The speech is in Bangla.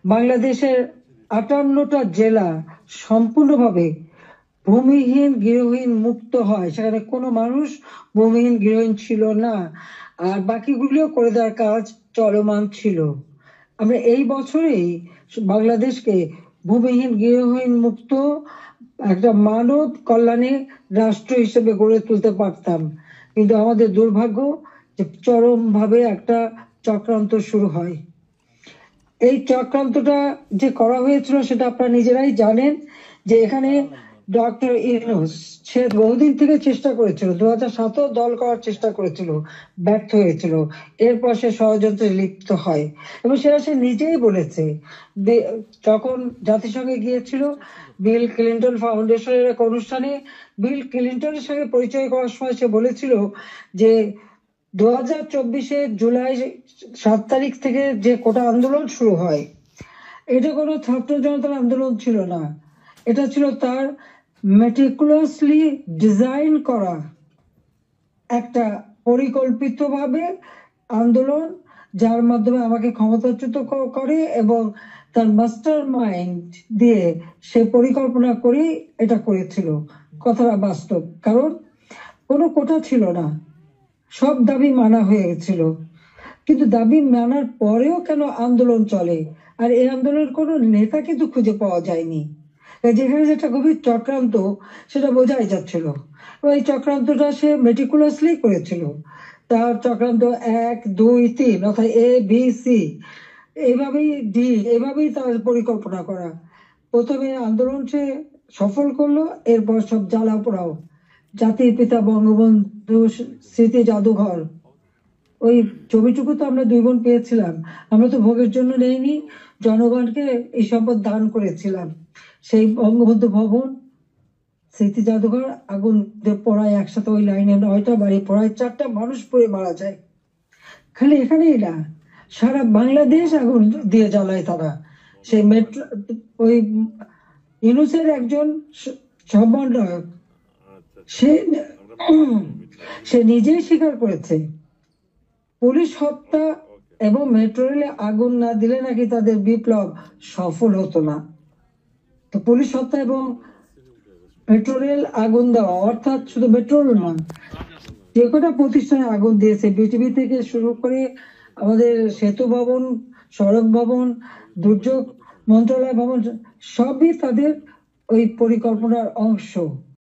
বাংলাদেশের ৫৮টা জেলা সম্পূর্ণভাবে ভূমিহীন গৃহহীন মুক্ত হয়, সেখানে কোনো মানুষ ভূমিহীন গৃহহীন ছিল না, আর বাকিগুলো করে দেওয়ার কাজ চলমান ছিল। আমরা এই বছরেই বাংলাদেশকে ভূমিহীন গৃহহীন মুক্ত একটা মানব কল্যাণী রাষ্ট্র হিসেবে গড়ে তুলতে পারতাম, কিন্তু আমাদের দুর্ভাগ্য যে চরমভাবে একটা চক্রান্ত শুরু হয়। এই চক্রান্তটা যে করা হয়েছিল সেটা আপনারা নিজেরাই জানেন, যে এখানে ডক্টর ইউনূস সে বহুদিন থেকে চেষ্টা করেছিল, 2007 দল করার চেষ্টা করেছিল, ব্যর্থ হয়েছিল। এরপর সে ষড়যন্ত্রে লিপ্ত হয় এবং সেটা সে নিজেই বলেছে। যখন জাতিসংঘে গিয়েছিল বিল ক্লিন্টন ফাউন্ডেশনের এক অনুষ্ঠানে, বিল ক্লিন্টনের সঙ্গে পরিচয় করার সময় সে বলেছিল যে 2024 জুলাই 7 তারিখ থেকে যে কোটা আন্দোলন শুরু হয়, এটা কোনো ছাত্র জনতার আন্দোলন ছিল না, এটা ছিল তার মেটিকুলাসলি ডিজাইন করা একটা পরিকল্পিতভাবে আন্দোলন, যার মাধ্যমে আমাকে ক্ষমতাচ্যুত করে এবং তার মাস্টার মাইন্ড দিয়ে সে পরিকল্পনা করে এটা করেছিল। কথাটা বাস্তব, কারণ কোনো কোটা ছিল না, সব দাবি মানা হয়ে গেছিল, কিন্তু দাবি মানার পরেও কেন আন্দোলন চলে? আর এই আন্দোলনের কোনো নেতা কিন্তু খুঁজে পাওয়া যায়নি। যেখানে যেটা গভীর চক্রান্ত সেটা বোঝাই যাচ্ছিল। এই চক্রান্তটা সে মেটিকুলাসলি করেছিল। তার চক্রান্ত 1, 2, 3 অর্থাৎ ABC, এইভাবেই ডি, এভাবেই তার পরিকল্পনা করা। প্রথমে আন্দোলন সে সফল করলো, এরপর সব জ্বালা পোড়াও। জাতির পিতা বঙ্গবন্ধু স্মৃতি জাদুঘর, ওই ছবিটুকু তো আমরা 2 বোন পেয়েছিলাম, আমরা তো ভোগের জন্য নেইনি, জনগণকে এই সম্পদ দান করেছিলাম। সেই বঙ্গবন্ধু ভবন, স্মৃতি জাদুঘর আগুন পড়ায় একসাথে, ওই লাইনে 9টা বাড়ি পড়ায়, 4টা মানুষ পড়ে মারা যায়। খালি এখানেই না, সারা বাংলাদেশ আগুন দিয়ে জ্বালায় তারা। সেই মেট্রো, ওই ইউনূসের একজন সমন্বয়ক, সে নিজেই স্বীকার করেছে পুলিশ হত্যা এবং মেট্রো রেলে আগুন না দিলে নাকি তাদের বিপ্লব সফল হতো না। তো পুলিশ হত্যা এবং মেট্রো রেল আগুন দেওয়া, অর্থাৎ শুধু মেট্রো রেল নয়, যে কটা প্রতিষ্ঠানে আগুন দিয়েছে, বিটিভি থেকে শুরু করে আমাদের সেতু ভবন, সড়ক ভবন, দুর্যোগ মন্ত্রণালয় ভবন, সবই তাদের ওই পরিকল্পনার অংশ।